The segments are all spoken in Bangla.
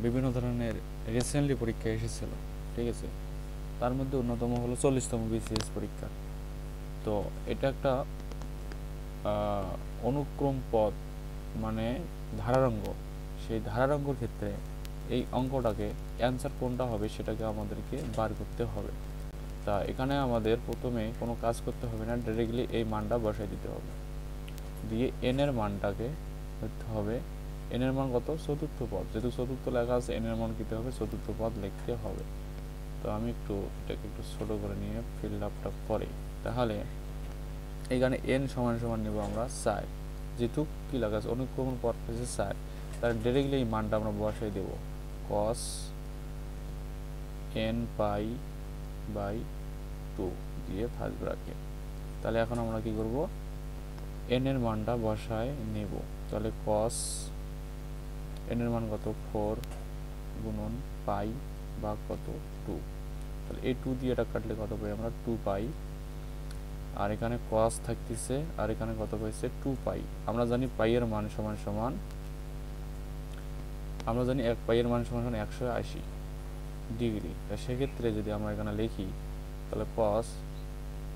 বিভিন্ন ধরনের রিসেন্টলি পরীক্ষা এসেছিল, ঠিক আছে। তার মধ্যে অন্যতম হলো 40তম বিসিএস পরীক্ষা। তো এটা একটা অনুক্রম পথ, মানে ধারারঙ্গ। সেই ধারারঙ্গর ক্ষেত্রে এই অঙ্কটাকে অ্যান্সার কোনটা হবে সেটাকে আমাদেরকে বার করতে হবে। তা এখানে আমাদের প্রথমে কোনো কাজ করতে হবে না, ডাইরেক্টলি এই মানটা বসাই দিতে হবে। দিয়ে এন এর মানটাকে ধরতে হবে, এন এর মান কত? চতুর্থ পদ। যেহেতু চতুর্থ লেখা আছে, এন এর মান কী হবে? চতুর্থ পদ লিখতে হবে। তো আমি এটাকে একটু ছোট করে নিয়ে ফিল আপটা করি। তাহলে এখানে এন সমান সমান নেব আমরা 4, যেহেতু কী লেখা আছে অনুক্রমণ পথ হচ্ছে 4, তাহলে ডাইরেক্টলি এই মানটা আমরা বসাই দেব cos n পাই বাই 2 দিয়ে ফার্স্ট ব্র্যাকেট। তাহলে এখন আমরা কি করব? এন এর মানটা বসায় নেব। তাহলে cos n এর মান কত? 4 গুণন পাই বা কত 2। তাহলে এই 2 দিয়ে এটা কাটলে কত পাই আমরা? 2 পাই। আর এখানে cos থাকতেছে, আর এখানে কত পাইছে? 2 পাই। আমরা জানি পাই এর মান সমান সমান, আমরা জানি 1 পাই এর মান সমান সমান 180 ডিগ্রি। তা সেক্ষেত্রে যদি আমরা এখানে লিখি তাহলে cos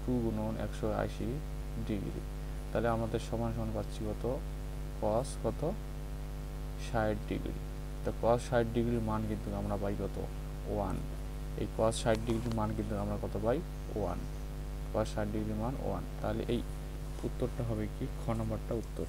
2 গুণন 180 ডিগ্রি, তাহলে আমাদের সমান সমান পাচ্ছি কত? cos কত? 60 ডিগ্রি। তো cos 60 ডিগ্রির মান কিন্তু আমরা পাই কত? 1। এই cos 60 ডিগ্রির মান কিন্তু আমরা কত পাই? 1। cos 60 ডিগ্রির মান 1। তাহলে এই উত্তরটা হবে কি? খ নম্বরটা উত্তর।